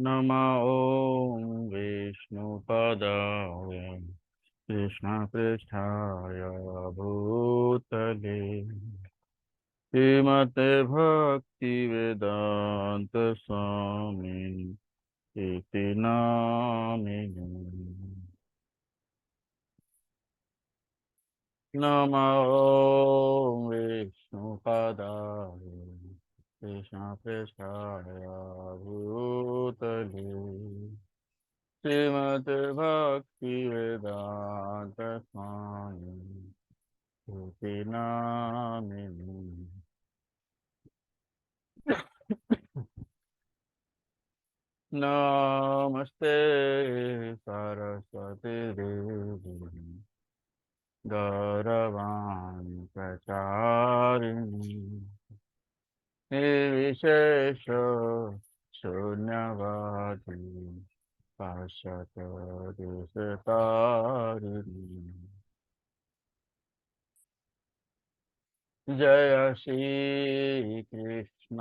नमः ॐ विष्णुपदाय कृष्णपृष्ठाय भूतले श्रीमते भक्तिवेदान्त स्वामिनि इति नामिने। नमः ॐ विष्णुपदाय कृष्णपृष्ठाय भूतले श्रीमते भक्तिवेदान्त स्वामिनि इति नामिने। नमस्ते सरस्वती देवी गौरवाणी प्रचारिणी निर्विशेष शून्यवादी पाश्चात्य देशतारिणी। जय श्री कृष्ण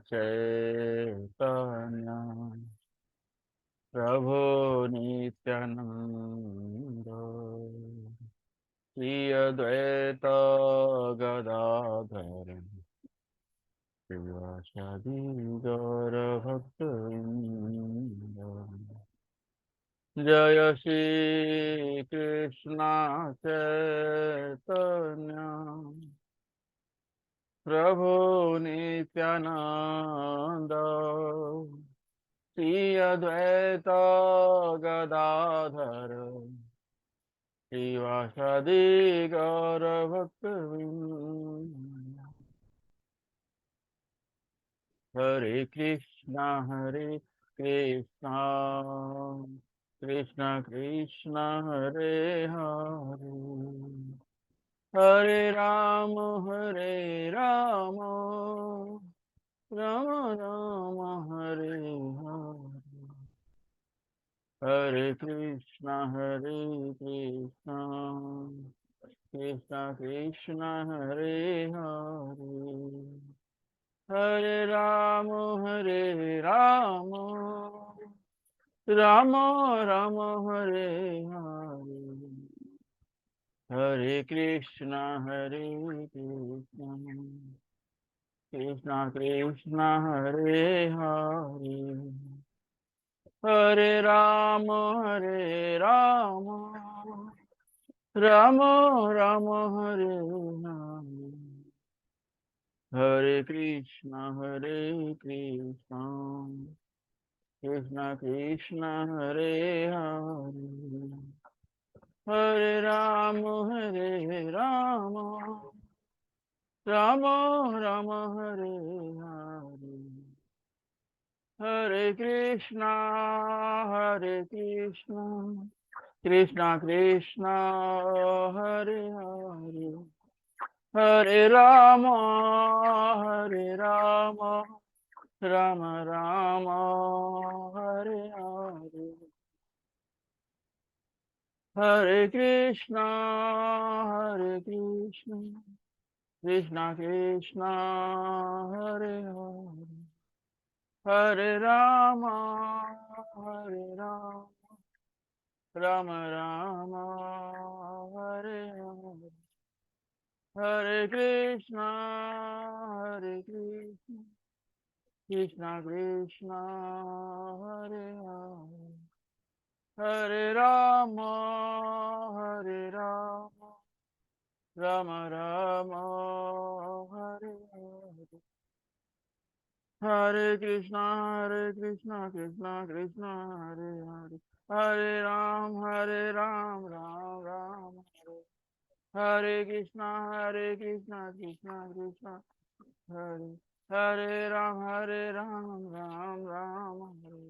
चैतन्य प्रभु नित्यानंद श्री अद्वैत गदाधर शिवासादि गौर भक्तवृंद। जय श्री कृष्ण चैतन्य प्रभु नित्यानंद श्री अद्वैत गदाधर शिवासादि गौर भक्तवृंद। हरे कृष्णा कृष्ण कृष्ण हरे हरे, हरे राम राम राम हरे हरे। हरे कृष्णा कृष्ण कृष्ण हरे हरे, हरे राम राम राम हरे हरे। हरे कृष्णा कृष्ण कृष्ण हरे हरे, हरे राम राम राम हरे हरे। हरे कृष्णा कृष्ण कृष्ण हरे हरे, हरे राम राम राम हरे हरे। हरे कृष्णा कृष्ण कृष्ण हरे हरे, हरे राम राम राम हरे हरे। हरे कृष्णा कृष्ण कृष्ण हरे हरे, हरे राम राम राम हरे हरे। हरे कृष्णा कृष्ण कृष्ण हरे हरे, हरे राम राम राम हरे हरे। हरे कृष्णा कृष्ण कृष्ण हरे हरे, हरे राम राम राम हरे। हरे कृष्णा कृष्ण कृष्ण हरे, हरे राम राम राम हरे।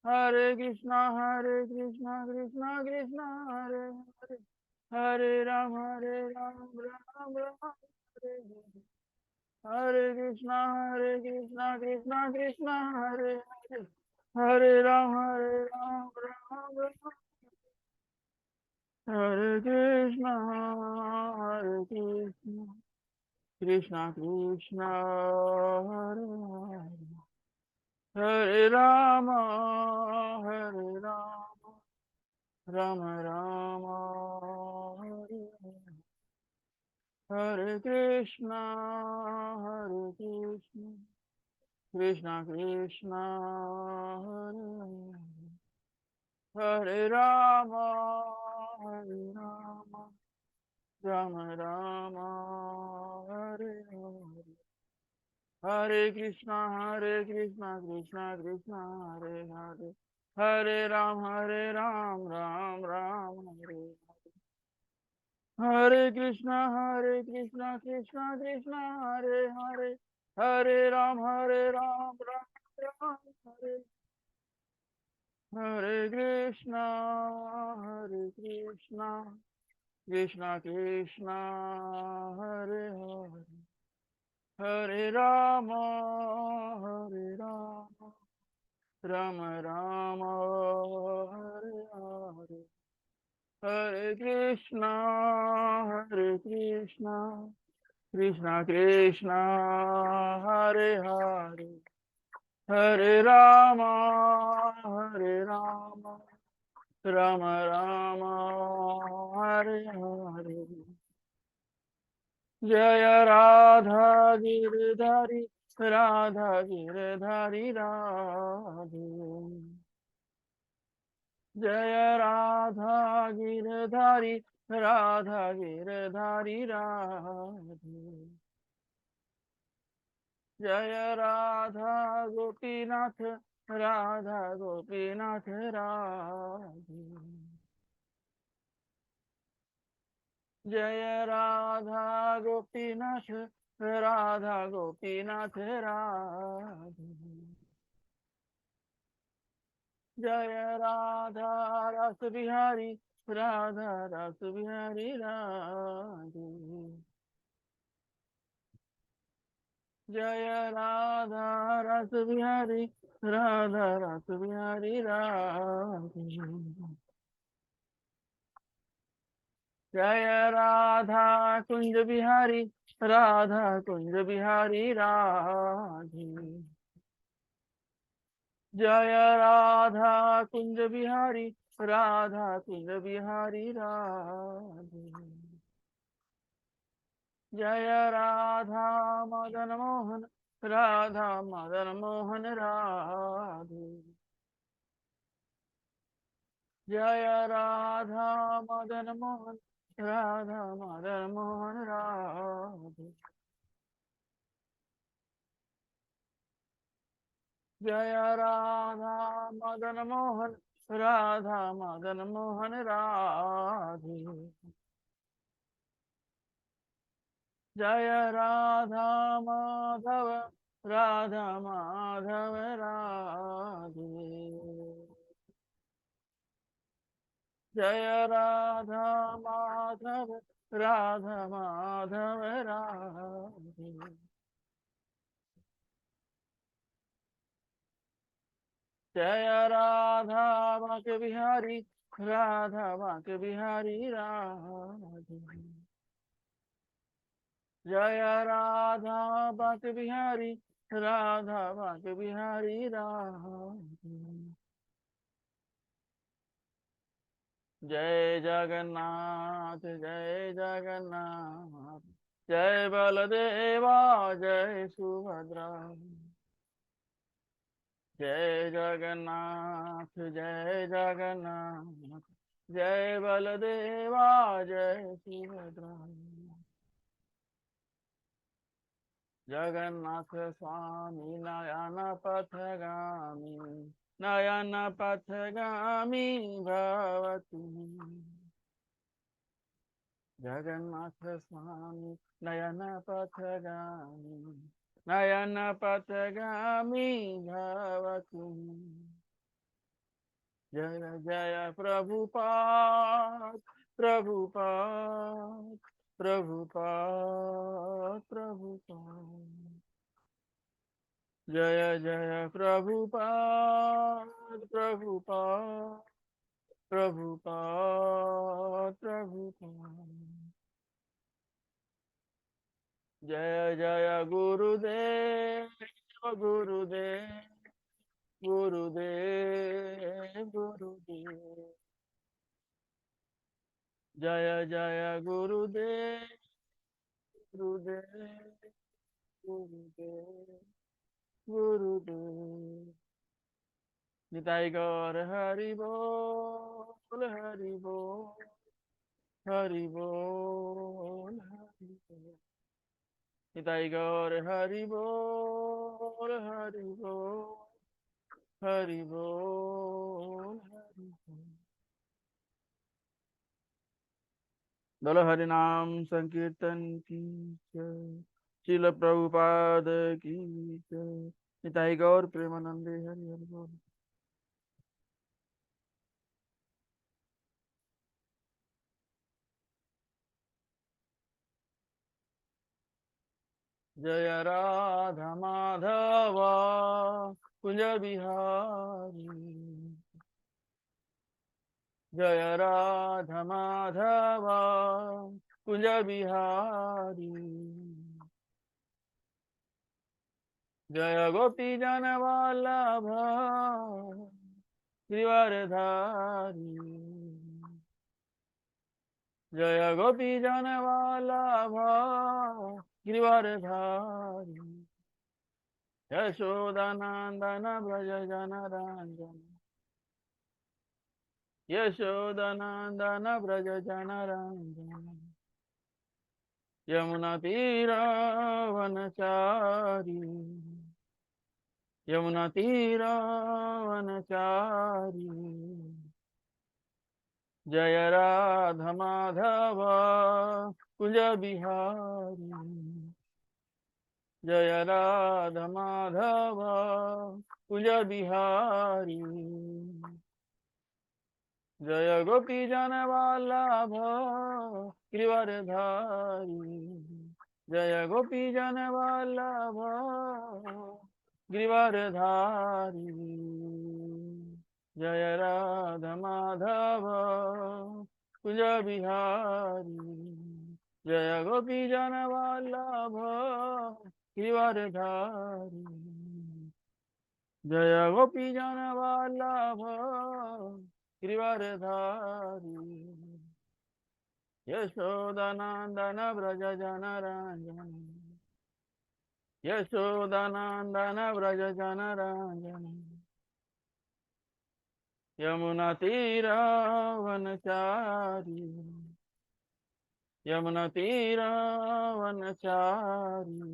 हरे कृष्णा कृष्ण कृष्ण हरे हरे, हरे राम राम राम हरे हरे। हरे कृष्णा कृष्ण कृष्ण हरे हरे, हरे राम राम राम। हरे Krishna Krishna Krishna Hare Hare, Hare Rama, Hare Rama, Rama Rama, Hare Hare. Hare Krishna, Hare Krishna, Krishna Krishna, Hare Hare. Hare Rama, Hare Rama, Rama Rama, Hare Hare. Hare Krishna, Krishna Krishna, Hare Hare. Hare Ram, Ram Ram, Hare Hare. Hare Krishna, Krishna Krishna, Hare Hare. Hare Ram, Ram Ram, Hare. Hare Krishna, Krishna Krishna Krishna, Hare Hare. Hare Rama, Rama Rama, Hare Hare. Hare Krishna, Krishna Krishna Krishna, Hare Hare. Hare Rama, Rama Rama, Hare Hare. Jaya Radha Giridhari, Radha Giridhari Radhe. Jaya Radha Giridhari, Radha Giridhari Radhe. Jaya Radha Gopinath, Radha Gopinath Radhe. Jaya Radha Gopinath, Radha Gopinath Radhe. Jaya Radha Ras Bihari, Radha Ras Bihari Radhe. Jaya Radha Ras Bihari, Radha Ras Bihari Radhe. Jaya Radha Kunja Bihari, Radha Kunja Bihari Radhe. Jaya Radha Kunja Bihari, Radha Kunja Bihari Radhe. Jaya Radha Madan Mohan, Radha Madan Mohan Radhe. Jaya Radha Madan Mohan, Radha Madan Mohan Radhe. Jaya Radha Madan Mohan, Radha Madan Mohan Radhe. Jaya Radha Madhava, Radha Madhava Radhe. Jaya Radha Madhava, Radha Madhava Radhe. Jaya Radha Bhakti Bihari, Radha Bhakti Bihari Radhe. Jaya Radha Bhakti Bihari, Radha Bhakti Bihari Radhe. Jai Jagannath, Jai Jagannath, Jai Baladeva, Jai Subhadra. Jai Jagannath, Jai Jagannath, Jai Baladeva, Jai Subhadra. Jagannath Swami Nayana Pathagami, Nayana Pathagami Bhavati. Jagannath Swami Nayana Pathagami, Nayana Pathagami Bhavati. Jaya Jaya Prabhupada, Prabhupada, Prabhupada, Prabhupada. Jaya Jaya Prabhupada, Prabhupada, Prabhupada, Prabhupada. Jaya Jaya Gurudev, Gurudev, गुरुदेव गुरुदेव। जय जय गुरुदेव गुरुदेव गुरुदेव गुरुदेव। निताई गौर हरि बोल हरि बोल हरि बोल हरि बोल। निताई गौर हरि बोल हरि बोल हरि बोल हरि बोल। बोलो हरि नाम संकीर्तन की जय। श्रील प्रभुपाद की जय। निताई गौर प्रेमानंदे हरि हरि बोल। जय राधा माधव कुंज बिहारी। जय राधा माधव कुंज बिहारी। जय गोपी जन वल्लभ गिरिवरधारी। जय गोपी जन वल्लभ गिरिवरधारी। यशोदानंदन व्रज जन रंजन। यशोदानंदन व्रज जन रंजन। यमुना तीरा वनचारी। यमुना तीरा वनचारी। जय राधा माधव कुंज बिहारी। जय राधा माधव कुंज बिहारी। जय गोपी जन वल्लभ गिरिवरधारी। जय गोपी जन वल्लभ गिरिवरधारी। जय राधा माधव कुंज बिहारी। जय गोपी जन वल्लभ गिरिवरधारी। जय गोपी जन वल्लभ गिरिवरधारी। यशोदानंदन व्रज जन रंजन। यशोदानंदन व्रज जन रंजन। यमुना तीरा वनचारी। यमुना तीरा वनचारी।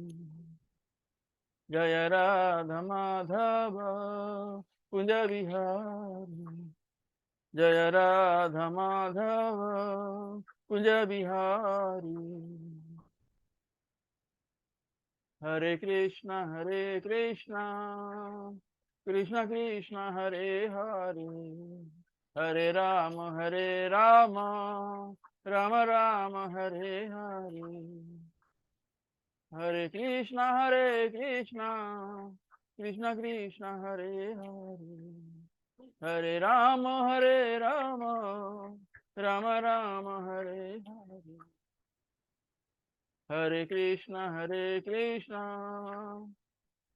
जय राधा माधव कुंज बिहारी। जय राधा माधव कुंज बिहारी। हरे कृष्णा कृष्णा कृष्णा हरे हरे। हरे राम राम राम हरे हरे। हरे कृष्णा कृष्णा कृष्णा हरे हरे। हरे राम राम राम हरे हरे। हरे कृष्णा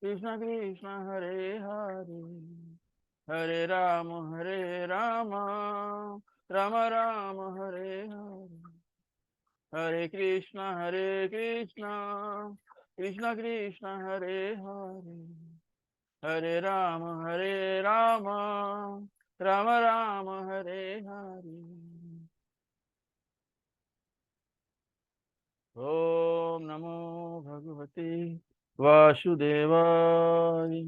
कृष्णा कृष्णा हरे हरे। हरे राम राम राम हरे हरे। हरे कृष्णा कृष्णा कृष्णा हरे हरे। हरे राम राम राम हरे हरे। ओम नमो भगवते वासुदेवाय।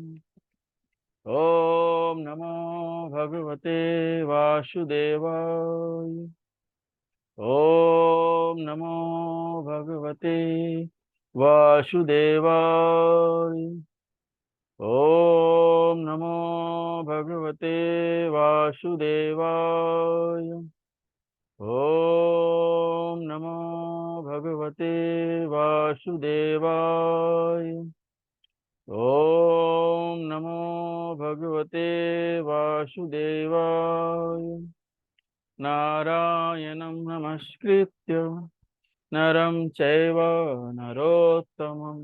ओम नमो भगवते वासुदेवाय। ओम नमो भगवते वासुदेवाय। ओम नमो भगवते वासुदेवाय। ओम नमो भगवते वासुदेवाय। ओम नमो भगवते वासुदेवाय। नारायणं नमस्कृत्य नरं चैव नरोत्तमं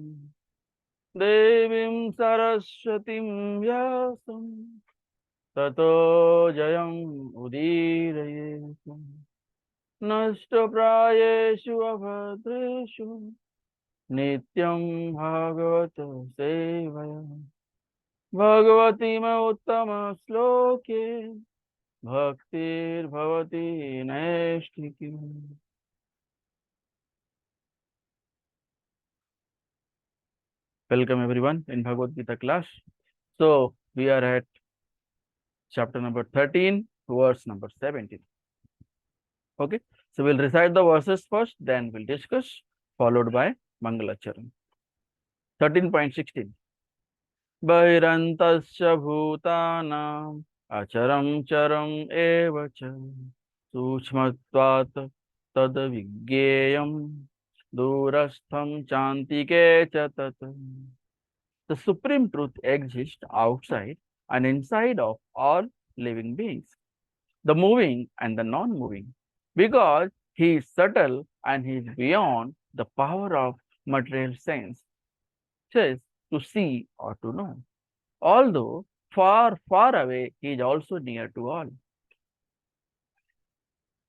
देवीं सरस्वतीं व्यासं ततो जयम् उदीरयेत्। नष्टप्रायेषु अभद्रेषु नित्यं भागवत सेवया भगवतीमुत्तमश्लोके भक्तिर्भवति नैष्ठिकी। Welcome everyone in Bhagavad Gita class. So we are at chapter number 13, verse number 17. Okay, so we'll recite the verses first, then we'll discuss, followed by Mangalacharan. 13.16. Bhairantasya bhutana acharam charam eva cha sushmatvat tad vigyeyam durastham chantike cha tat. The supreme truth exists outside and inside of all living beings, the moving and the non-moving, because he is subtle and he is beyond the power of material sense, says to see or to know. Although far, far away, he is also near to all.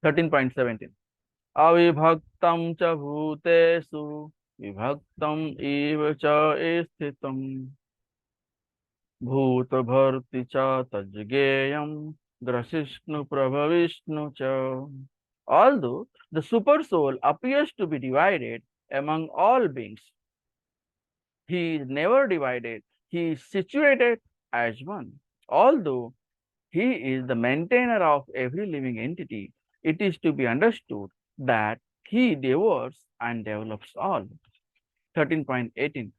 13.17. Avibhaktam cha bhutesu vibhaktam eva cha sthitam bhut bharti cha tajgeyam grasishnu prabhavishnu cha. Although the Supersoul appears to be divided among all beings, he is never divided. He is situated as one. Although he is the maintainer of every living entity, it is to be understood that he devours and develops all. 13.18.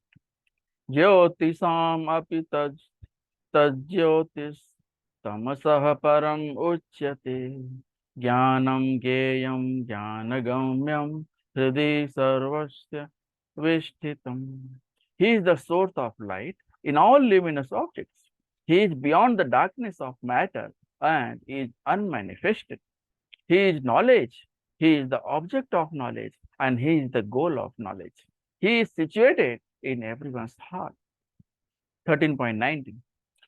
Jyotisam api tajyotis tamasah param uchyate jnanam jneyam jnanagamyam hridi sarvasya vishtitam. He is the source of light in all luminous objects. He is beyond the darkness of matter and is unmanifested. He is knowledge. He is the object of knowledge and he is the goal of knowledge. He is situated in everyone's heart. 13.19.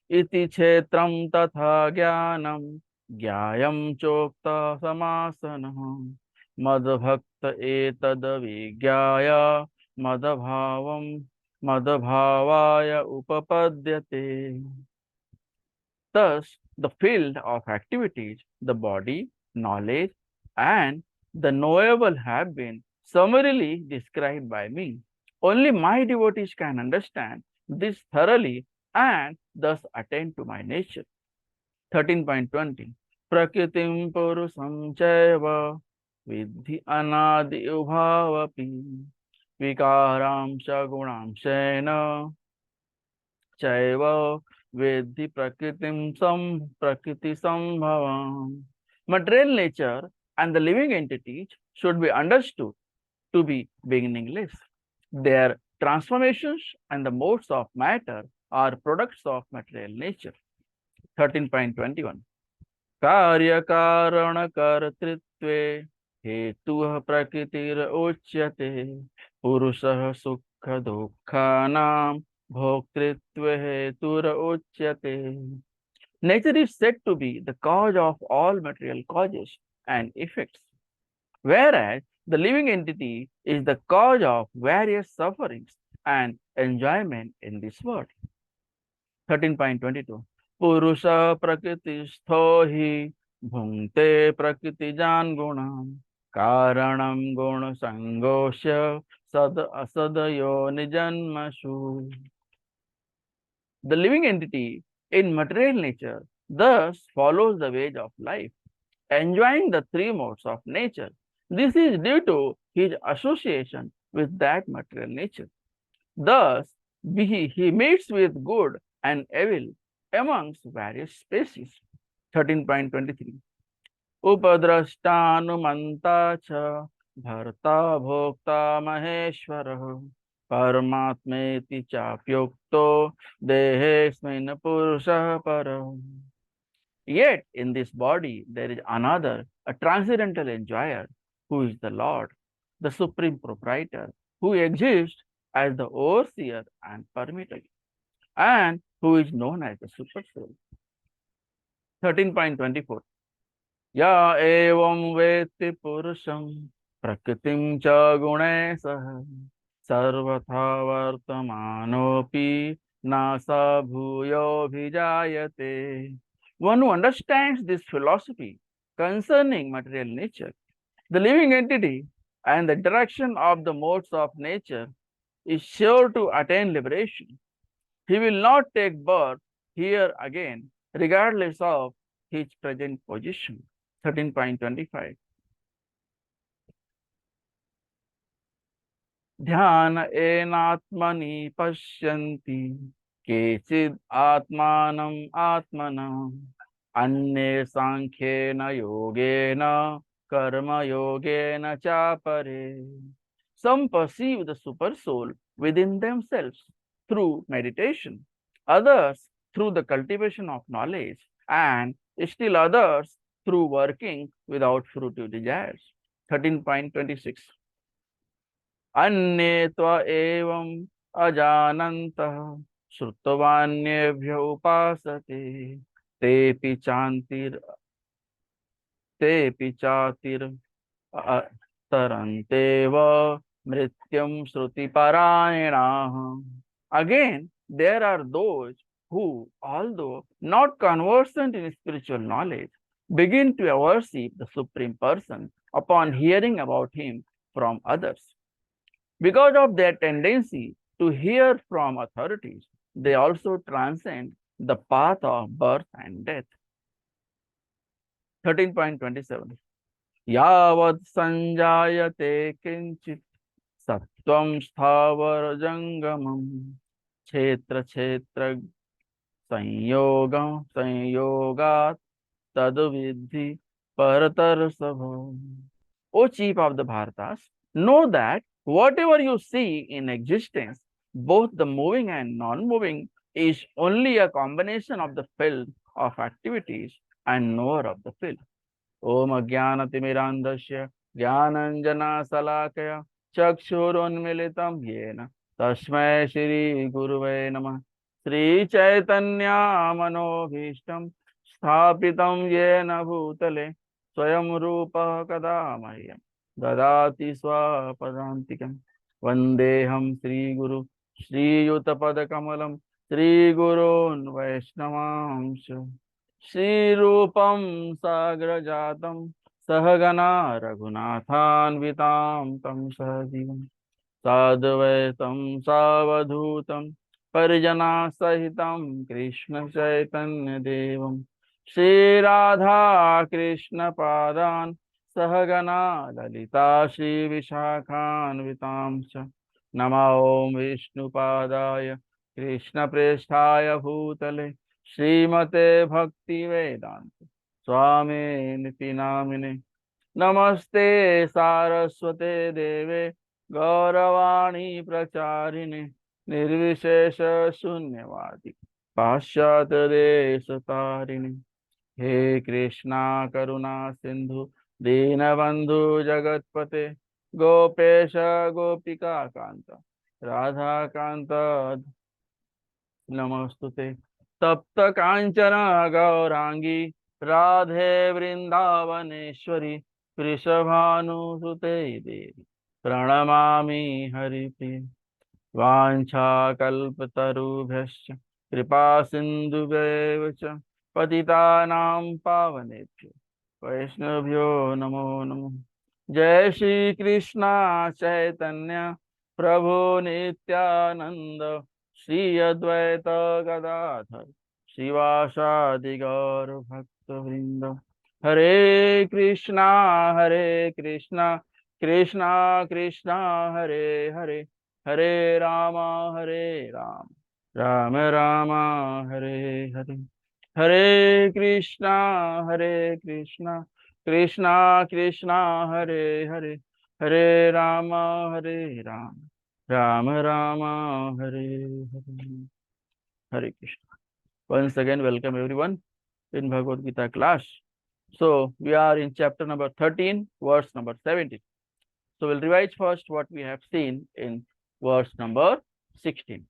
Iti kshetram tatha jnanam jnayam chokta samasanah madbhakta etad vigyaya madbhavam madbhavaya upapadyate. Thus, the field of activities, the body, knowledge, and the knowable have been summarily described by me. Only my devotees can understand this thoroughly and thus attain to my nature. 13.20. Prakritim purusam chaiva vidhi anadi ubhavapi vikaram gunam shena chaiva vedhi prakriti sambhavam. Material nature and the living entities should be understood to be beginningless. Their transformations and the modes of matter are products of material nature. 13.21. Karya karana kartritve hetuh prakritir uchyate purusah sukha dukkhanam bhoktritve hetur uchyate. Nature is said to be the cause of all material causes and effects, whereas the living entity is the cause of various sufferings and enjoyment in this world. 13.22. Purusha prakristho hi bhunte prakritijan gunam karanam guna sangosya sad asadayo nijanmashu. The living entity in material nature thus follows the way of life, enjoying the three modes of nature. This is due to his association with that material nature. Thus, he meets with good and evil amongst various species. 13.23. Upadrashtanumanta cha bharta bhokta maheshwarah paramatmeti chapyokto dehesmin purusha param. Yet in this body there is another, a transcendental enjoyer, who is the Lord, the Supreme Proprietor, who exists as the overseer and permitter, and who is known as the Supersoul. 13.24. Ya evam veti purusham prakritim cha gune sah sarvatha vartamanopi nasa bhuyo bhijayate. One who understands this philosophy concerning material nature, the living entity, and the interaction of the modes of nature is sure to attain liberation. He will not take birth here again, regardless of his present position. 13.25. ध्यान एनात्मनि पश्यन्ति केचिद् आत्मानम् आत्मनः अन्ये सांख्येन योगेन कर्म योगेन चापरे. Some perceive the super soul within themselves through meditation, others through the cultivation of knowledge, and still others through working without fruitive desires. 13.26. अन्ये त्वा एवम् अजानन्तः श्रुतवान्येभ्य उपासते तेऽपि चातिर् तरन्तेव मृत्युं श्रुतिपरायणाः. Again, there are those who, although not conversant in spiritual knowledge, begin to worship the Supreme Person upon hearing about him from others. Because of their tendency to hear from authorities, they also transcend the path of birth and death. 13.27. Yavad sanjayate kinchit sattvam sthavar jangamam kshetra sanyogat tadvidhi paratarsabha. O chief of the Bharatas, know that whatever you see in existence, both the moving and non-moving, is only a combination of the field of activities and knower of the field. Om Ajnanatirmirandhasya Jnananjana Salakaya Chakshurunmilitam Yena Tasmai Shri Guruve Namah. Sri Chaitanya Manobhishtam Sthapitam Yena Bhutale Swayam Rupa Kadamahyam Dadati Swapadantikam. Vandeham Sri Guru Sri Yutapada Kamalam Sri Gurun Vaishnavamsha Shri Rupam Sagrajatam Sahagana Raghunathanvitam Tam Sahajivam Sadvaitam Savadhutam Parijana Sahitam Krishna Chaitanya Devam Shri Radha Krishna Padan Sahagana Lalita Shri Vishakhanvitam Nama Om Vishnu Padaya Krishna Presthaya Bhutale Srimate Bhakti Vedanta Swami Niti Namine Namaste Saraswate Deve Gauravani Pracharine Nirvishesha Shunyavadi Pashat Desatarini. He Krishna Karuna Sindhu Dinabandhu Jagatpate Gopesha Gopika Kanta Radha Kanta Namastute तप्त कांचन गौरांगी राधे वृंदावनेश्वरी वृषभानुसुते देवी प्रणमामि हरिप्रिये. वाञ्छाकल्पतरुभ्यश्च कृपा सिन्धुभ्येव च पतितानां पावनेभ्यो वैष्णवभ्यो नमो नमः. जय श्री कृष्ण चैतन्य प्रभु नित्यानंद श्री अद्वैत गदाधर श्रीवासादि गौर भक्त वृंद. हरे कृष्णा कृष्णा कृष्णा हरे हरे हरे राम राम राम हरे हरे. हरे Krishna Krishna Krishna Hare Hare Hare Ram Ram Ram Hare Hare. Hare Krishna. Once again, welcome everyone in Bhagavad Gita class. So we are in chapter number 13, verse number 17. So we'll revise first what we have seen in verse number 16.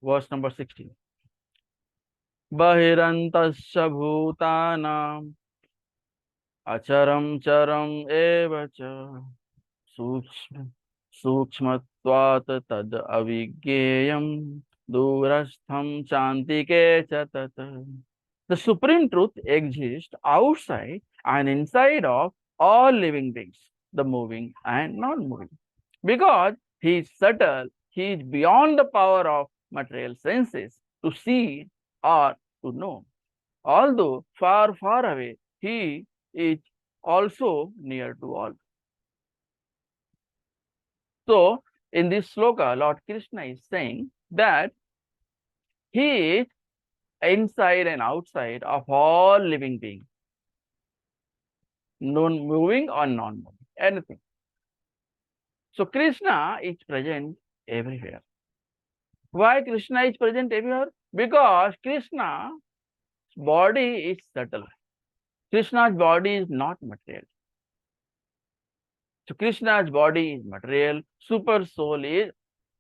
Verse number 16. Bahirantasya bhutanam acharam charam eva cha sukshma sukshmatvat tad avigyeyam durastham chantike cha tat. The supreme truth exists outside and inside of all living beings, the moving and non-moving. Because he is subtle, he is beyond the power of material senses to see or to know. Although far, far away, he is also near to all. So, in this sloka, Lord Krishna is saying that he is inside and outside of all living beings, non-moving or non-moving, anything. So, Krishna is present everywhere. Why Krishna is present everywhere? Because Krishna's body is subtle. Krishna's body is not material. So Krishna's body is material. Supersoul is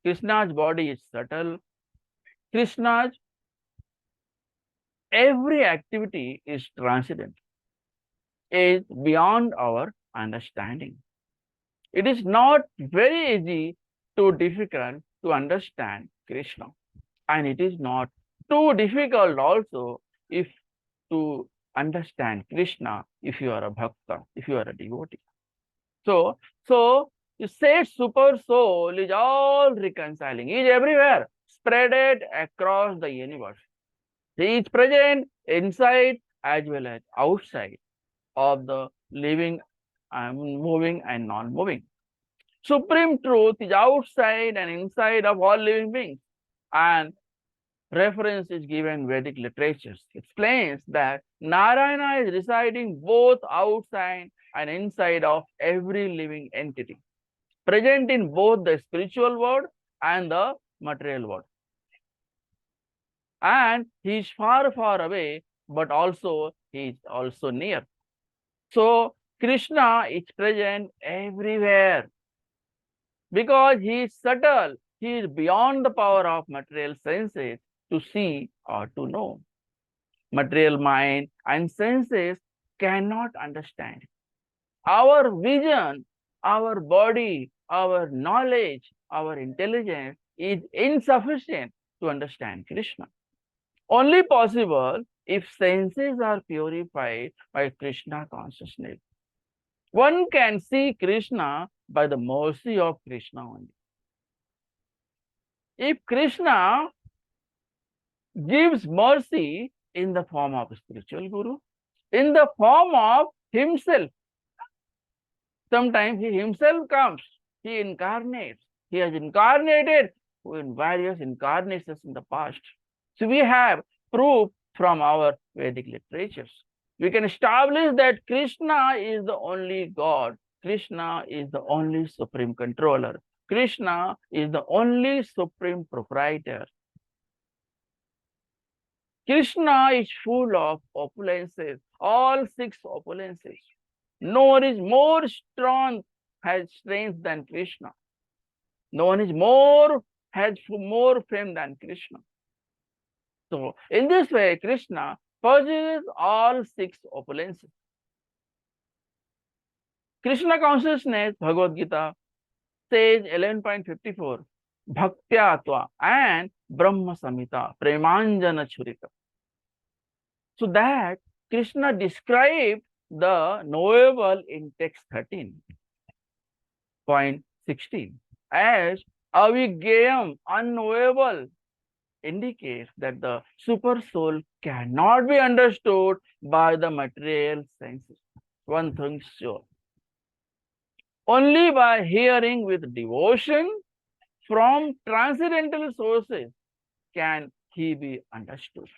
Krishna's body is subtle. Krishna's every activity is transcendent, is beyond our understanding. It is not very easy to difficult to understand Krishna, and it is not too difficult also if to understand Krishna if you are a Bhakta, if you are a devotee. So you say super soul is all reconciling, is everywhere, spreaded across the universe. He is present inside as well as outside of the living and moving and non-moving. Supreme truth is outside and inside of all living beings. And reference is given Vedic literatures. Explains that Narayana is residing both outside and inside of every living entity, present in both the spiritual world and the material world. And he is far, far away, but also he is also near. So Krishna is present everywhere because he is subtle. He is beyond the power of material senses to see or to know. Material mind and senses cannot understand. Our vision, our body, our knowledge, our intelligence is insufficient to understand Krishna. Only possible if senses are purified by Krishna consciousness. One can see Krishna by the mercy of Krishna only. If Krishna gives mercy in the form of a spiritual guru, in the form of himself, sometimes he himself comes, he incarnates. He has incarnated in various incarnations in the past. So we have proof from our Vedic literatures. We can establish that Krishna is the only God. Krishna is the only supreme controller. Krishna is the only supreme proprietor. Krishna is full of opulences, all six opulences. No one is more strong, has strength than Krishna. No one is has more fame than Krishna. So in this way, Krishna possesses all six opulences. Krishna consciousness, Bhagavad Gita, says 11.54, Bhaktyatva and Brahma Samhita, Premanjana Churita. So that Krishna described the knowable in text 13.16 as avigyeyam, unknowable, indicates that the super soul cannot be understood by the material senses. One thing sure. Only by hearing with devotion from transcendental sources can he be understood.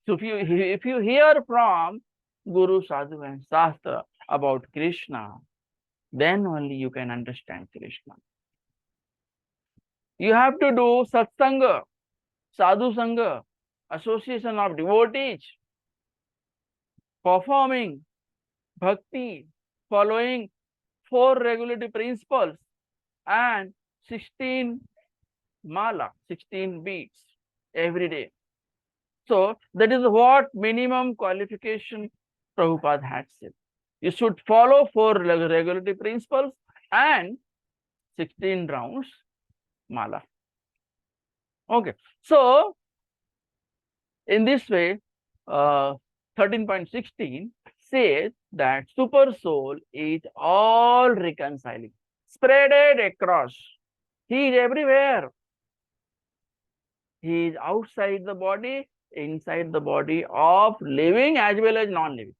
So if you hear from Guru, Sadhu and Shastra about Krishna, then only you can understand Krishna. You have to do satsanga, sadhu sangha, association of devotees. performing bhakti, following 4 regulative principles and 16 mala, 16 beats every day. So that is what minimum qualification Prabhupada had said. You should follow 4 regulative principles and 16 rounds mala. Okay, so in this way, 13.16 says that Supersoul is all reconciling, spreaded across. He is everywhere. He is outside the body, inside the body of living as well as non-living.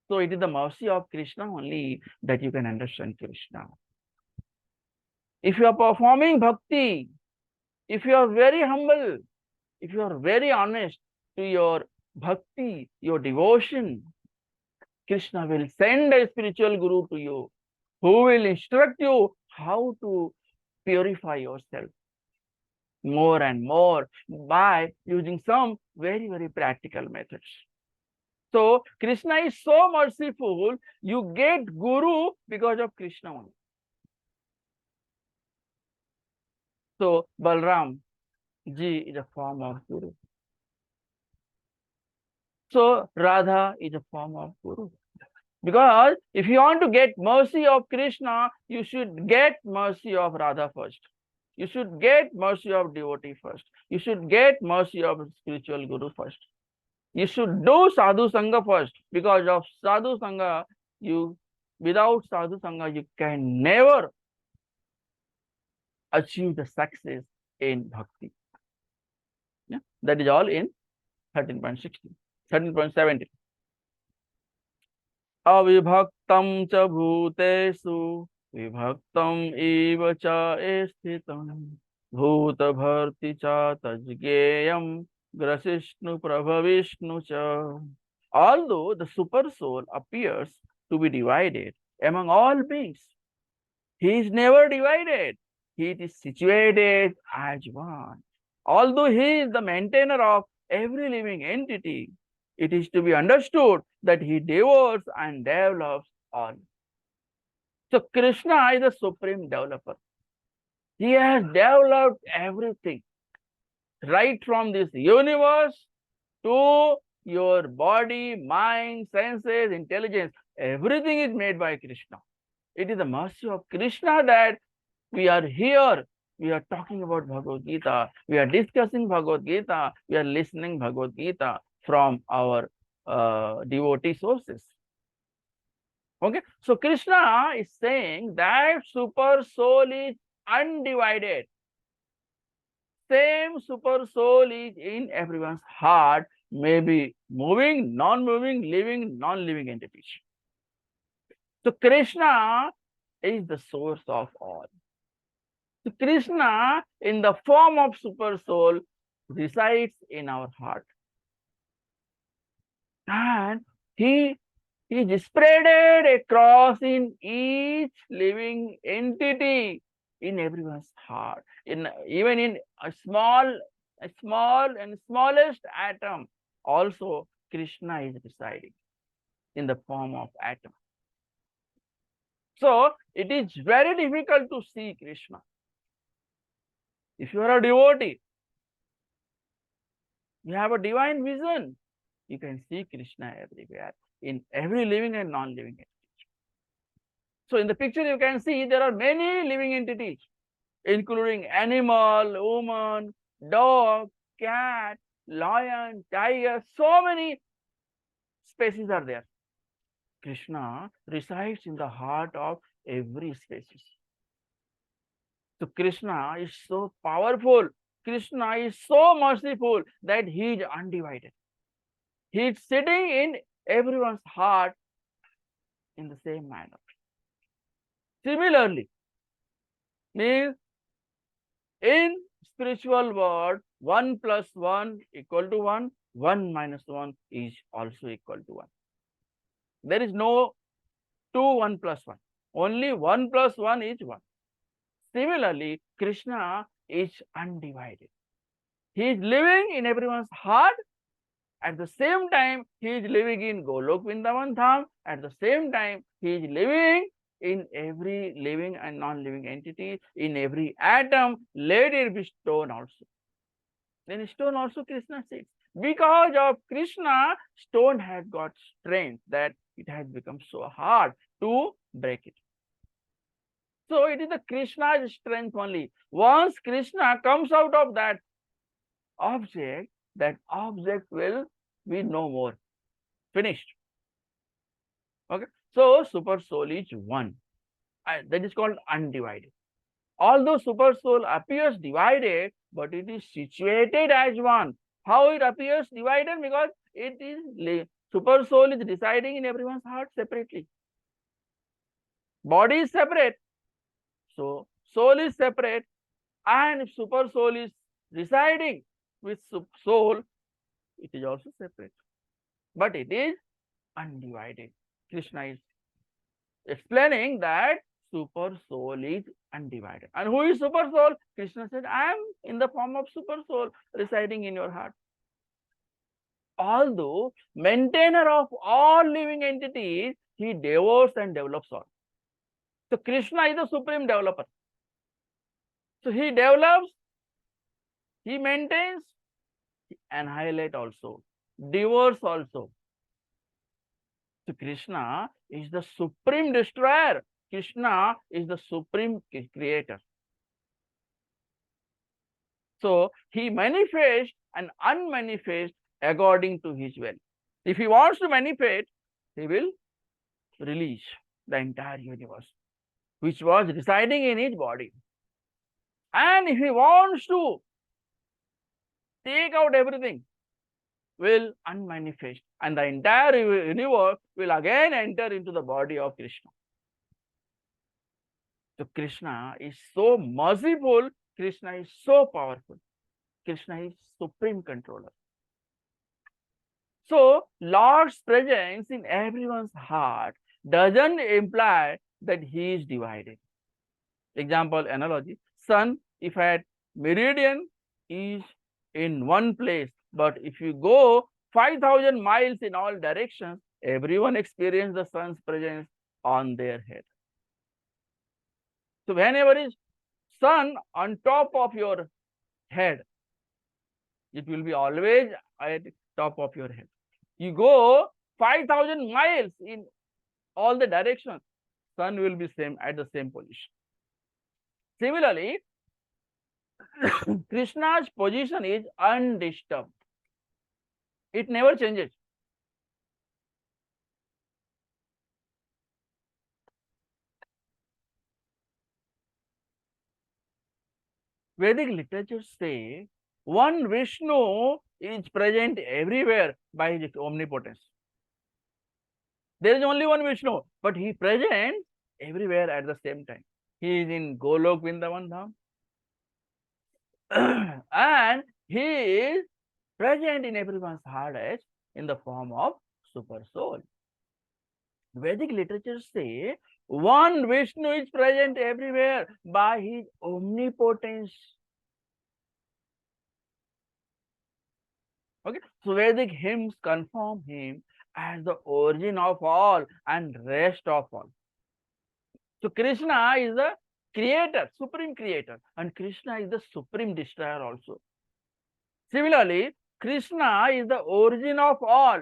So it is the mercy of Krishna only that you can understand Krishna. If you are performing bhakti, if you are very humble, if you are very honest to your bhakti, your devotion, Krishna will send a spiritual guru to you who will instruct you how to purify yourself more and more by using some very, very practical methods. So Krishna is so merciful, you get guru because of Krishna only. So Balram ji is a form of guru. So Radha is a form of guru. Because if you want to get mercy of Krishna, you should get mercy of Radha first. You should get mercy of devotee first. You should get mercy of spiritual guru first. You should do sadhu sangha first. Because of sadhu sangha, without sadhu sangha, you can never achieve the success in bhakti. Yeah? That is all in 13.16, 13.17. Avibhaktam cha bhutesu vibhaktam eva cha esthitam bhuta bharti cha tajgeyam grasishnu prabhavishnu cha. Although the Supersoul appears to be divided among all beings, he is never divided. He is situated as one. Although he is the maintainer of every living entity, it is to be understood that he devours and develops all. So Krishna is the supreme developer. He has developed everything, right from this universe to your body, mind, senses, intelligence. Everything is made by Krishna. It is the mercy of Krishna that we are here. We are talking about Bhagavad Gita. We are discussing Bhagavad Gita. We are listening Bhagavad Gita from our devotee sources. Okay, so Krishna is saying that super soul is undivided. Same super soul is in everyone's heart, maybe moving, non-moving, living, non-living entities. So Krishna is the source of all. So Krishna, in the form of super soul, resides in our heart. And he is spreaded across in each living entity, in everyone's heart, even in a small and smallest atom. Also, Krishna is residing in the form of atom. So it is very difficult to see Krishna. If you are a devotee, you have a divine vision, you can see Krishna everywhere, in every living and non-living entity. So in the picture you can see there are many living entities, including animal, woman, dog, cat, lion, tiger, so many species are there. Krishna resides in the heart of every species. So Krishna is so powerful. Krishna is so merciful that he is undivided. He is sitting in everyone's heart in the same manner. Similarly, means in spiritual world, 1 plus 1 equal to 1, 1 minus 1 is also equal to 1. There is no 2 1 plus 1. Only 1 plus 1 is 1. Similarly, Krishna is undivided. He is living in everyone's heart At the same time, he is living in Golok Vrindavan Dham. At the same time, he is living in every living and non-living entity, in every atom. Let it be stone also. Then stone also Krishna sits. Because of Krishna, stone has got strength that it has become so hard to break it. So it is the Krishna's strength only. Once Krishna comes out of that object will be no more. Finished. Okay. So super soul is one. That is called undivided. Although super soul appears divided, but it is situated as one. How it appears divided? Because it is super soul is residing in everyone's heart separately. Body is separate. So soul is separate, and if super soul is residing with soul, it is also separate. But it is undivided. Krishna is explaining that super soul is undivided. And who is super soul? Krishna said, I am in the form of super soul residing in your heart. Although maintainer of all living entities, he devours and develops all. So Krishna is the supreme developer. So he develops, he maintains, he annihilates also, devours also. So Krishna is the supreme destroyer. Krishna is the supreme creator. So he manifests and unmanifests according to his will. If he wants to manifest, he will release the entire universe, which was residing in his body. And if he wants to take out everything, will unmanifest, and the entire universe will again enter into the body of Krishna. So Krishna is so merciful, Krishna is so powerful, Krishna is supreme controller. So Lord's presence in everyone's heart doesn't imply that he is divided. Example, analogy, sun, if at meridian, is in one place, but if you go 5,000 miles in all directions, everyone experiences the sun's presence on their head. So whenever is sun on top of your head, it will be always at top of your head. You go 5,000 miles in all the directions, sun will be same at the same position. Similarly, Krishna's position is undisturbed. It never changes. Vedic literatures say one Vishnu is present everywhere by his omnipotence. There is only one Vishnu, but he is present everywhere at the same time. He is in Golok Vrindavan Dham. And he is present in everyone's heart as in the form of super soul. Vedic literature say one Vishnu is present everywhere by his omnipotence. Okay, so Vedic hymns confirm him as the origin of all and rest of all. So Krishna is the creator, supreme creator, and Krishna is the supreme destroyer also. Similarly, Krishna is the origin of all,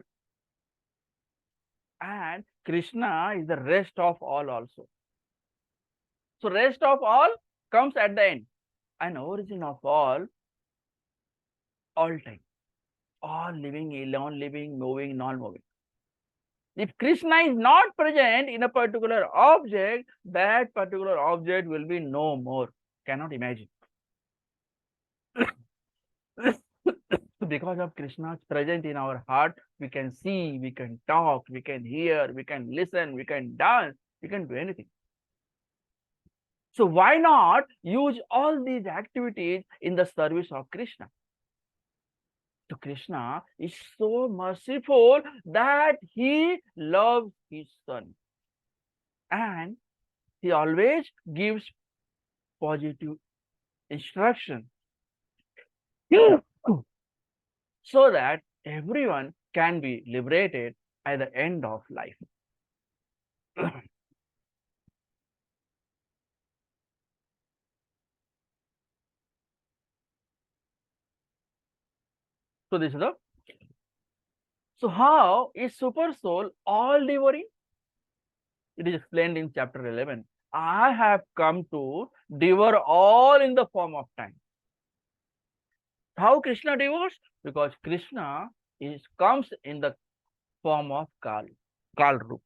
and Krishna is the rest of all also. So rest of all comes at the end, and origin of all time, all living, non-living, moving, non-moving. If Krishna is not present in a particular object, that particular object will be no more. Cannot imagine. Because of Krishna's presence in our heart, we can see, we can talk, we can hear, we can listen, we can dance, we can do anything. So why not use all these activities in the service of Krishna? So Krishna is so merciful that he loves his son. And he always gives positive instruction so that everyone can be liberated at the end of life. So this is the. So how is super soul all devouring? It is explained in chapter 11. I have come to devour all in the form of time. How Krishna devours? Because Krishna comes in the form of Kal Roop.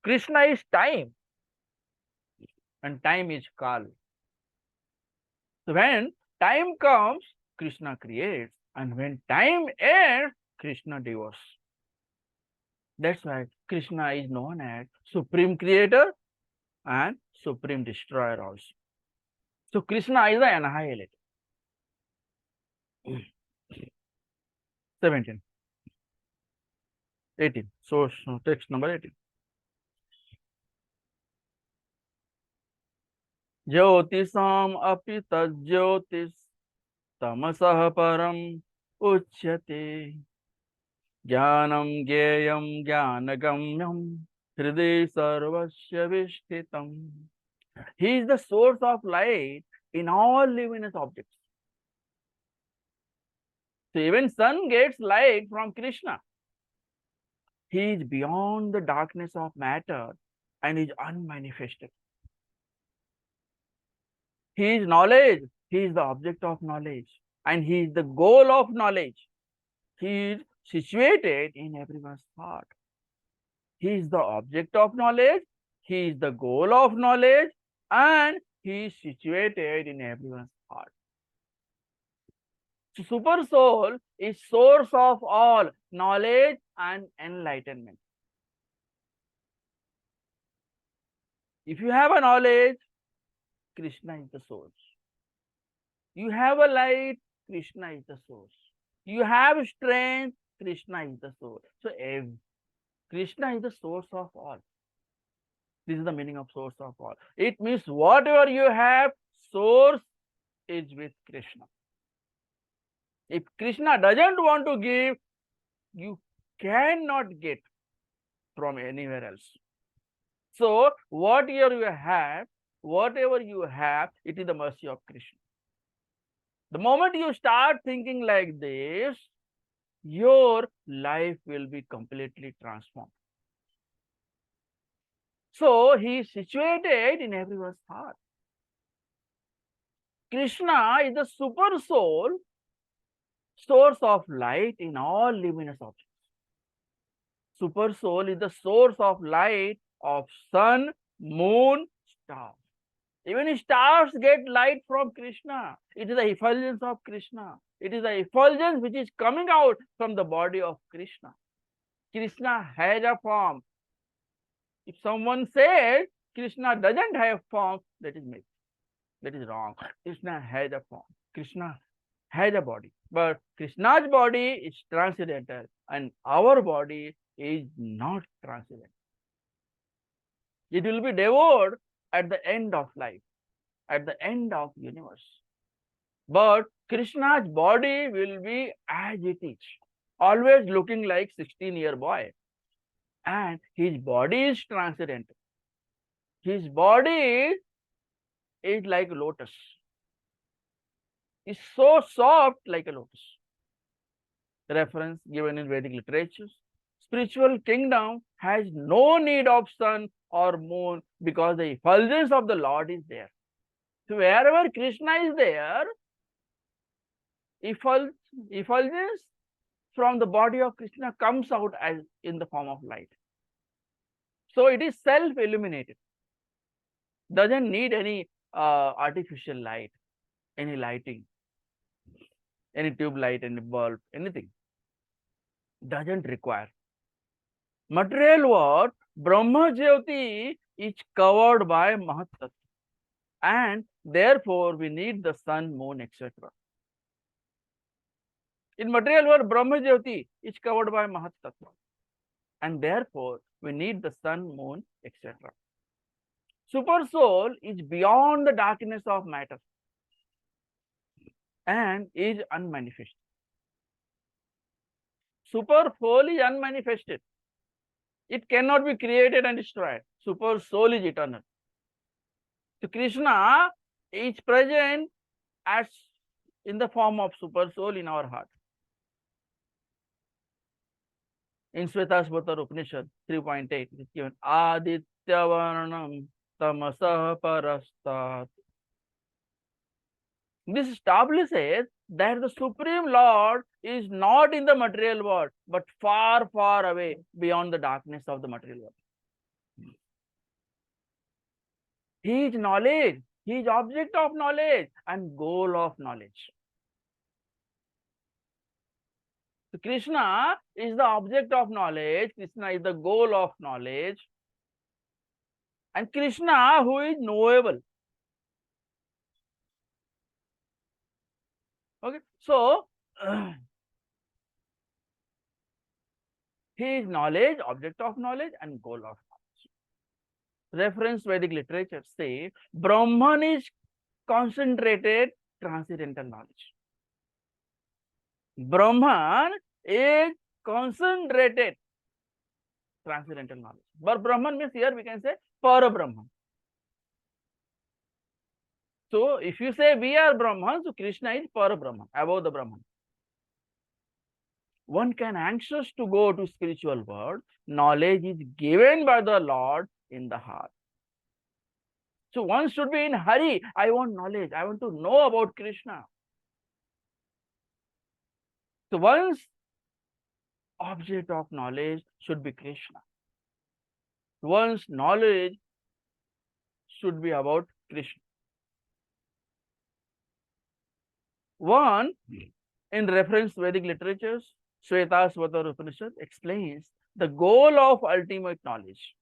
Krishna is time and time is Kal. So when time comes, Krishna creates, and when time ends, Krishna devours. That's why Krishna is known as Supreme Creator and Supreme Destroyer also. So Krishna is the annihilator. 17. 18. So text number 18. ज्योतिषाम् अपि तज्ज्योतिष तमसः परम् उच्यते ज्ञानं ज्ञेयं ज्ञानगम्यं हृदि सर्वस्य विष्ठितम्. He is the source of light in all luminous objects. So even sun gets light from Krishna. He is beyond the darkness of matter and is unmanifested. He is knowledge. He is the object of knowledge and he is the goal of knowledge. He is situated in everyone's heart. He is the object of knowledge. He is the goal of knowledge and he is situated in everyone's heart. So super soul is source of all knowledge and enlightenment. If you have a knowledge, Krishna is the source. You have a light, Krishna is the source. You have strength, Krishna is the source. So Krishna is the source of all. This is the meaning of source of all. It means whatever you have, source is with Krishna. If Krishna doesn't want to give, you cannot get from anywhere else. So whatever you have, it is the mercy of Krishna. The moment you start thinking like this, your life will be completely transformed. So he is situated in everyone's heart. Krishna is the super soul, source of light in all luminous objects. Super soul is the source of light of sun, moon, stars. Even stars get light from Krishna. It is the effulgence of Krishna. It is the effulgence which is coming out from the body of Krishna. Krishna has a form. If someone says Krishna doesn't have form, that is myth. That is wrong. Krishna has a form. Krishna has a body. But Krishna's body is transcendental and our body is not transcendental. It will be devoured at the end of life, at the end of universe. But Krishna's body will be as it is, always looking like 16-year boy. And his body is transcendental. His body is like a lotus. It's so soft like a lotus. Reference given in Vedic literatures. Spiritual kingdom has no need of sun or moon because the effulgence of the Lord is there. So wherever Krishna is there, effulgence from the body of Krishna comes out as in the form of light. So it is self-illuminated. Doesn't need any artificial light, any lighting, any tube light, any bulb, anything. Doesn't require. Material world, Brahma Jyoti is covered by Mahat Tattva. And therefore we need the sun, moon, etc. In material world, Brahma Jyoti is covered by Mahat Tattva. And therefore we need the sun, moon, etc. Super soul is beyond the darkness of matter and is unmanifest. Supersoul is unmanifested. It cannot be created and destroyed. Supersoul is eternal. So Krishna is present as in the form of Supersoul in our heart. In Svetasvatar Upanishad 3.8, it is given Aditya Varnam Tamasah Parastat. This establishes that the Supreme Lord is not in the material world, but far, far away beyond the darkness of the material world. He is knowledge, he is object of knowledge and goal of knowledge. So Krishna is the object of knowledge, Krishna is the goal of knowledge, and Krishna who is knowable. Okay, so he is knowledge, object of knowledge, and goal of knowledge. Reference Vedic literature say Brahman is concentrated transcendental knowledge. Brahman is concentrated transcendental knowledge. But Brahman means here we can say Para Brahman. So if you say we are Brahman, so Krishna is Para Brahman, above the Brahman. One can anxious to go to spiritual world. Knowledge is given by the Lord in the heart. So one should be in hurry. I want knowledge. I want to know about Krishna. So one's object of knowledge should be Krishna. One's knowledge should be about Krishna. One, in reference Vedic literatures, Svetasvatar Upanishad explains the goal of ultimate knowledge.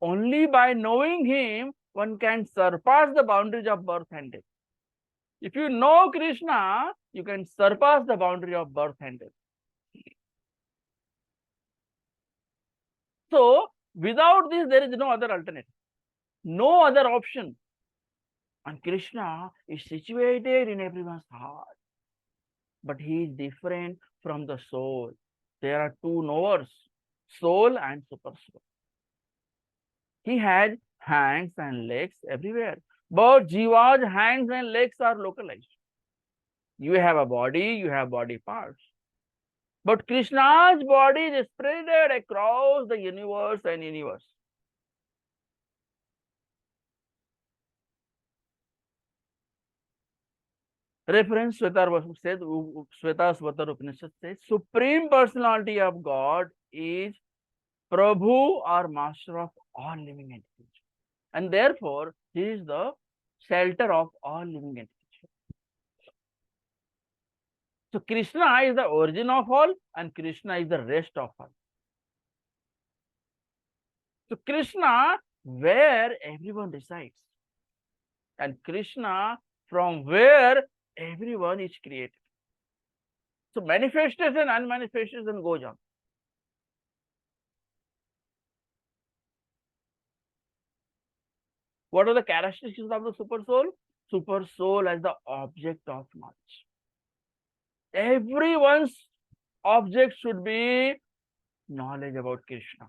Only by knowing him, one can surpass the boundaries of birth and death. If you know Krishna, you can surpass the boundary of birth and death. So, without this, there is no other alternative, no other option. And Krishna is situated in everyone's heart. But he is different from the soul. There are two knowers, soul and supersoul. He has hands and legs everywhere. But Jiva's hands and legs are localized. You have a body, you have body parts. But Krishna's body is spread across the universe and universe. Reference Svetasvatar Upanishad says, Supreme Personality of God is Prabhu or Master of all living entities. And therefore, he is the shelter of all living entities. So Krishna is the origin of all and Krishna is the rest of all. So Krishna, where everyone resides, and Krishna, from where everyone is created. So manifestation and manifestation goes on. What are the characteristics of the Supersoul? Supersoul as the object of knowledge. Everyone's object should be knowledge about Krishna.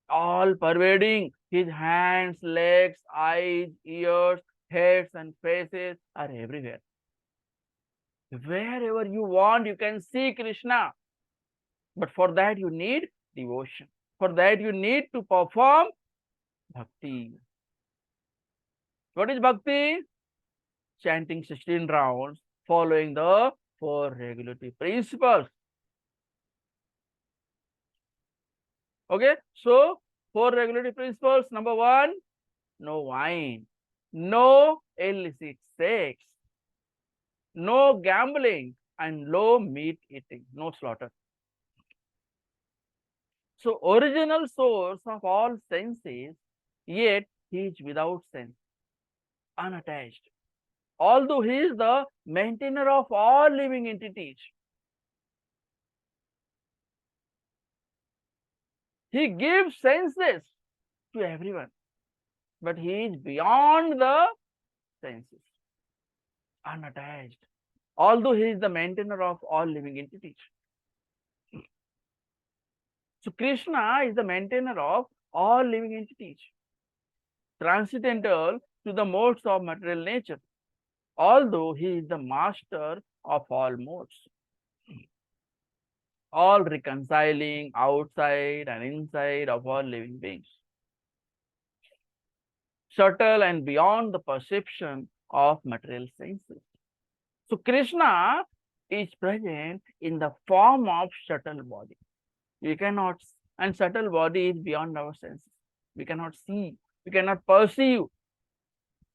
All pervading, his hands, legs, eyes, ears, heads and faces are everywhere. Wherever you want, you can see Krishna. But for that you need devotion. For that you need to perform bhakti. What is bhakti? Chanting 16 rounds, following the 4 regulatory principles. Okay, so 4 regulatory principles. Number 1, no wine, no illicit sex, no gambling, and low meat eating, no slaughter. So original source of all senses, yet he is without sense, unattached. Although he is the maintainer of all living entities, he gives senses to everyone, but he is beyond the senses, unattached. although he is the maintainer of all living entities. So Krishna is the maintainer of all living entities, transcendental to the modes of material nature, although he is the master of all modes, all reconciling outside and inside of all living beings, subtle and beyond the perception of material senses. So Krishna is present in the form of subtle body. We cannot, and subtle body is beyond our senses. We cannot see, we cannot perceive.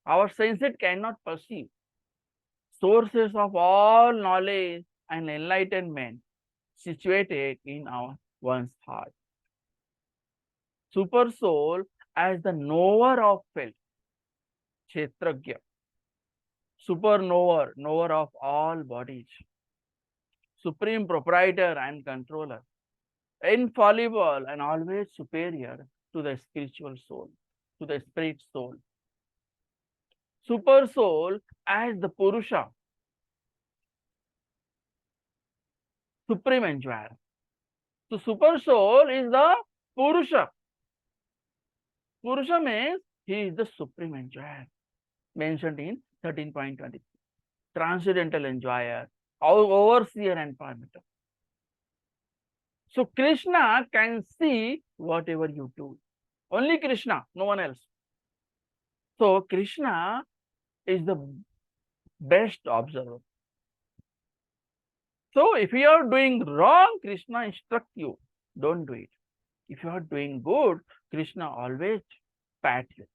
Our senses cannot perceive. Sources of all knowledge and enlightenment situated in our one's heart. Supersoul as the knower of felt, Kshetragya. Superknower, knower of all bodies. Supreme Proprietor and Controller. Infallible and always superior to the spiritual soul, to the spirit soul. Supersoul as the Purusha, supreme enjoyer. So Supersoul is the Purusha. Purusha means he is the supreme enjoyer, mentioned in 13.20. Transcendental enjoyer, overseer and permitter. So Krishna can see whatever you do. Only Krishna, no one else. So Krishna is the best observer. So if you are doing wrong, Krishna instruct you, don't do it. If you are doing good, Krishna always pat you.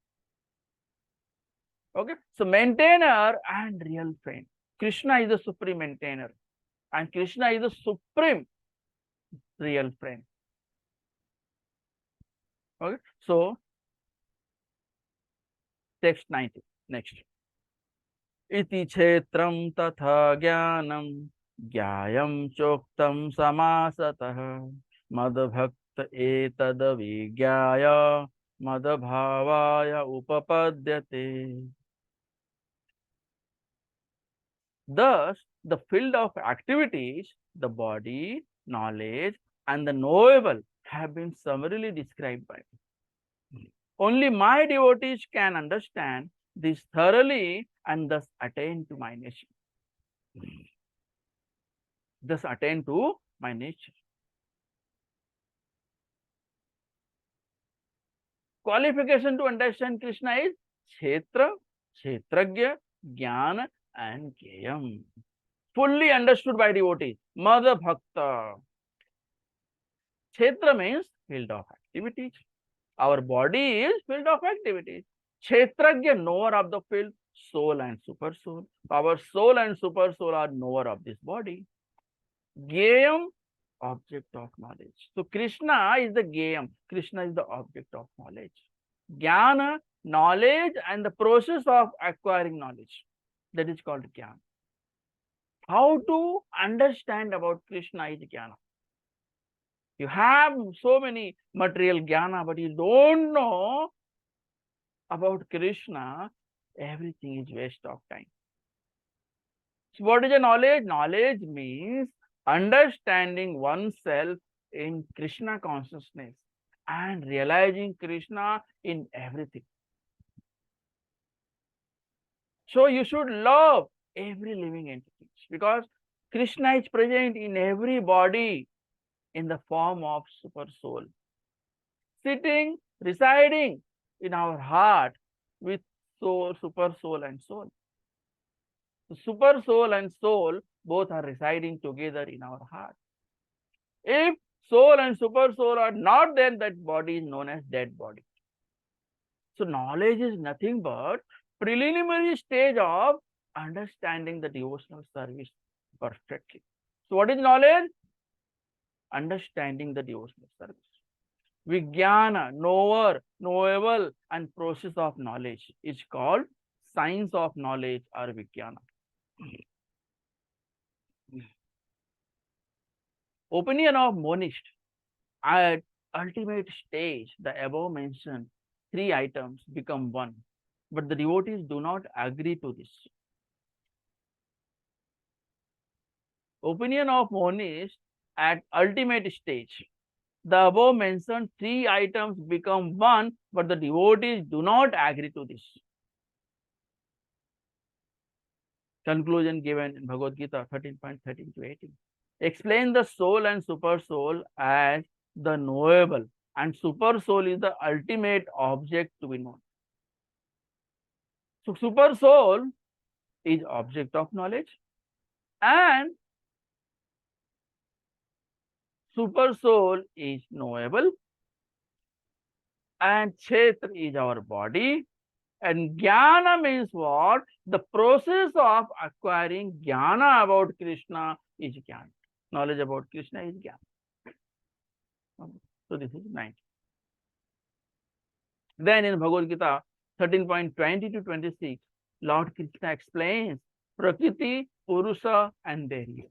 Okay, so maintainer and real friend. Krishna is the supreme maintainer and Krishna is the supreme real friend. Okay, so text 90 next. Iti kshetram tatha jnanam jnayam choktam samasatah madbhakta etad vigyaya madbhavaya upapadyate. Thus, the field of activities, the body, knowledge, and the knowable have been summarily described by me. Only my devotees can understand this thoroughly and thus attain to my nature. Thus attain to my nature. Qualification to understand Krishna is Kshetra, Kshetragya, Jnana and Jneyam. Fully understood by devotees. Mother Bhakta. Kshetra means field of activities. Our body is field of activities. Kshetragya, knower of the field, soul and supersoul. Our soul and supersoul are knower of this body. Jneyam, object of knowledge. So Krishna is the Jneyam. Krishna is the object of knowledge. Jnana, knowledge and the process of acquiring knowledge. That is called Jnana. How to understand about Krishna is Jnana. You have so many material Jnana, but you don't know about Krishna, everything is waste of time. So what is the knowledge? Knowledge means understanding oneself in Krishna consciousness and realizing Krishna in everything. So you should love every living entity because Krishna is present in every body in the form of super soul, sitting, residing in our heart with soul, super soul and soul. The super soul and soul both are residing together in our heart. If soul and super soul are not there, that body is known as dead body. So knowledge is nothing but preliminary stage of understanding the devotional service perfectly. So what is knowledge? Understanding the devotional service. Vijnana, knower, knowable, and process of knowledge is called science of knowledge or Vijnana. Opinion of monist. At ultimate stage, the above mentioned three items become one, but the devotees do not agree to this. opinion of monists at ultimate stage. The above mentioned three items become one, but the devotees do not agree to this. Conclusion given in Bhagavad Gita 13.13 to 18. Explain the soul and super soul as the knowable, and super soul is the ultimate object to be known. So super soul is object of knowledge, and super soul is knowable, and Kshetra is our body, and Jnana means what? The process of acquiring Jnana about Krishna is Jnana. Knowledge about Krishna is Jnana. So this is 9. Then in Bhagavad Gita 13.20 to 26, Lord Krishna explains Prakriti, Purusha, and their use.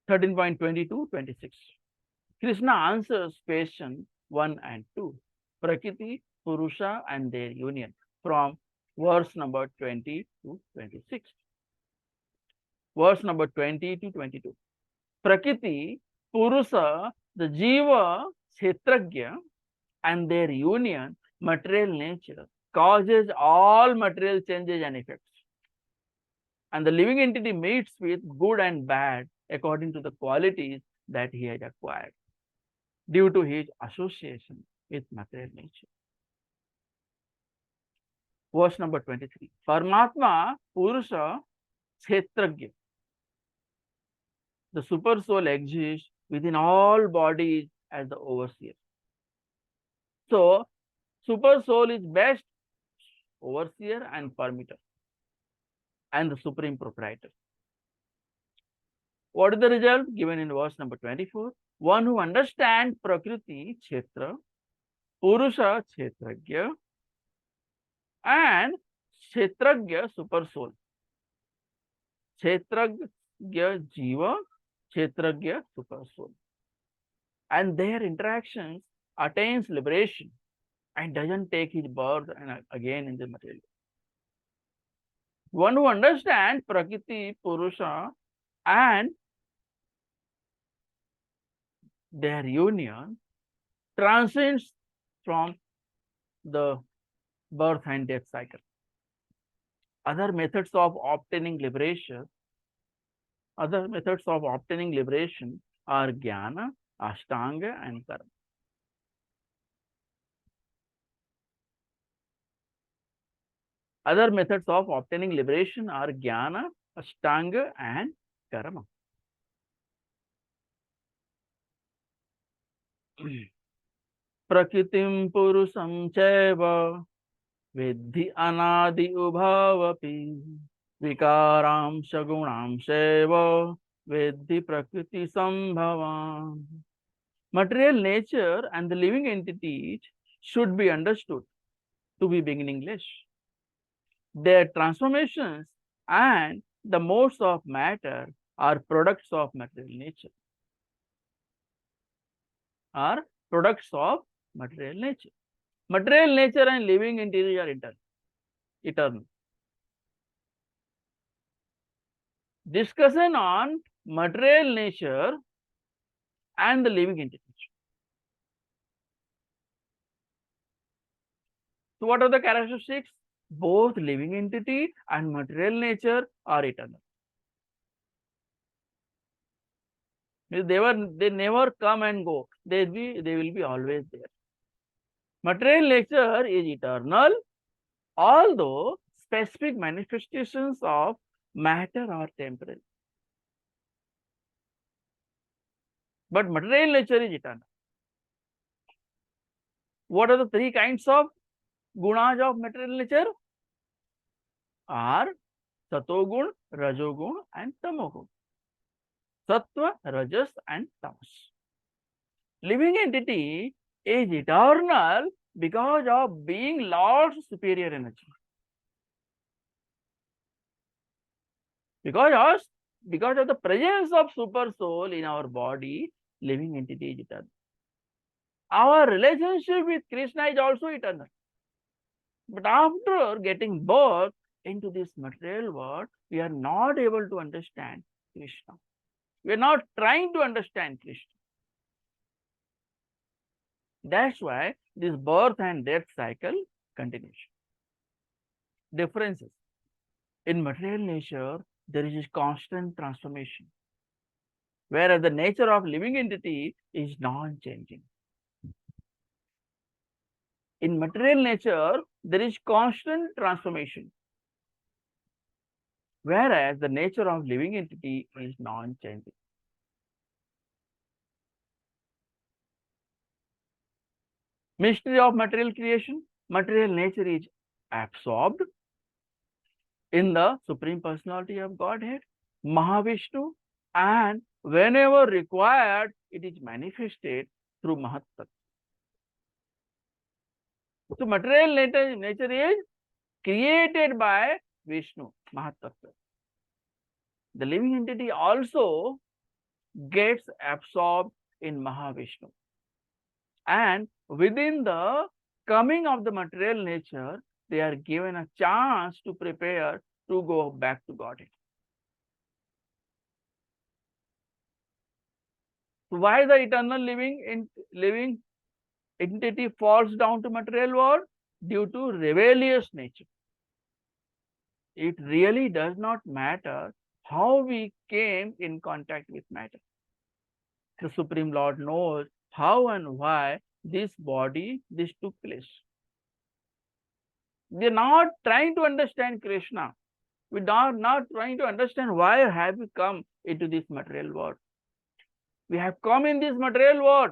13.20 to 26. Krishna answers question 1 and 2. Prakriti, Purusha, and their union, from verse number 20 to 26. Verse number 20 to 22. Prakriti, Purusha, the Jiva, Kshetragya, and their union, material nature, causes all material changes and effects. And the living entity meets with good and bad according to the qualities that he has acquired due to his association with material nature. Verse number 23. Paramatma, Purusha, Kshetragya. The super soul exists within all bodies as the overseer. So, super soul is best overseer and permitter, and the Supreme Proprietor. What is the result? Given in verse number 24. One who understands Prakriti, Kshetra, Purusha, Kshetragya, and Kshetragya, Super Soul. Kshetragya, Jiva, Kshetragya, Super Soul. And their interactions attains liberation and doesn't take his birth again in the material. One who understands Prakriti, Purusha, and their union transcends from the birth and death cycle. Other methods of obtaining liberation are Jnana, Ashtanga, and Karma. Other methods of obtaining liberation are Jnana, Ashtanga, and Karma. Prakritim Purusam Chaiva Vidhi Anadi Ubhavapi Vikaram Shagunam Seva Vidhi Prakriti Sambhavam. Material nature and the living entities should be understood to be beginningless. Their transformations and the modes of matter are products of material nature. Material nature and living entities are eternal. Discussion on material nature and the living entities. So what are the characteristics? Both living entity and material nature are eternal. They never come and go. They will be always there. Material nature is eternal, although specific manifestations of matter are temporary. But material nature is eternal. What are the three kinds of gunas of material nature? Are Satogun, Rajogun, and Tamogun. Sattva, Rajas, and Tamas. Living entity is eternal because of being Lord's superior energy. Because of the presence of super soul in our body, living entity is eternal. Our relationship with Krishna is also eternal. But after getting birth into this material world, we are not able to understand Krishna. We are not trying to understand Krishna. That's why this birth and death cycle continues. Differences. In material nature, there is a constant transformation, whereas the nature of living entity is non-changing. In material nature, there is constant transformation, whereas the nature of living entity is non-changing. Mystery of material creation. Material nature is absorbed in the Supreme Personality of Godhead, Mahavishnu, and whenever required, it is manifested through Mahatat. So material nature is created by Vishnu, Mahatattva. The living entity also gets absorbed in Mahavishnu. And within the coming of the material nature, they are given a chance to prepare to go back to Godhead. So why the eternal living entity falls down to material world? Due to rebellious nature. It really does not matter how we came in contact with matter. The Supreme Lord knows how and why this took place. We are not trying to understand Krishna. We are not trying to understand why have we come into this material world. We have come in this material world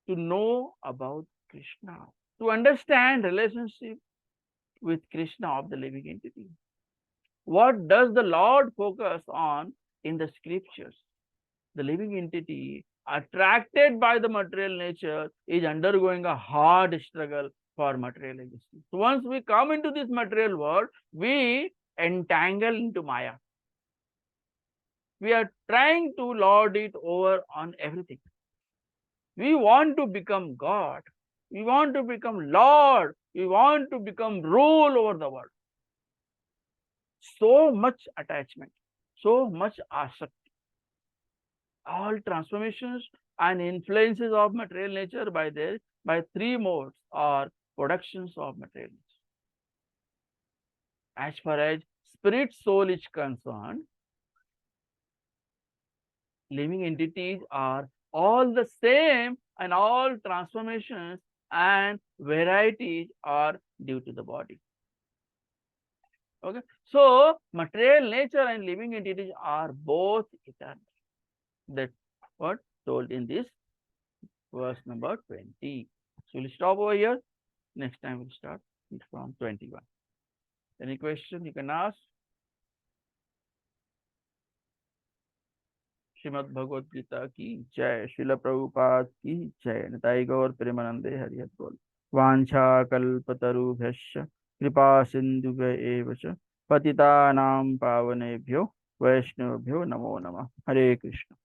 to know about Krishna, to understand relationship with Krishna of the living entity. What does the Lord focus on in the scriptures? The living entity, attracted by the material nature, is undergoing a hard struggle for material existence. So once we come into this material world, we entangle into Maya. We are trying to lord it over on everything. We want to become God. We want to become Lord. We want to become rule over the world. So much attachment, so much asakti. All transformations and influences of material nature by three modes are productions of material nature. As far as spirit soul is concerned, living entities are all the same, and all transformations and varieties are due to the body. Okay, so material nature and living entities are both eternal. That's what told in this verse number 20. So we'll stop over here. Next time we'll start from 21. Any question you can ask? Shrimad Bhagavad Gita की जय। श्रील प्रभुपाद की जय। निताई गौर प्रेमानंदे हरि हरि बोल। वांछा कल्पतरुभ्यश्च कृपा सिन्धुभ्य एव च पतितानां पावनेभ्यो वैष्णवेभ्यो नमो नमः। हरे कृष्ण।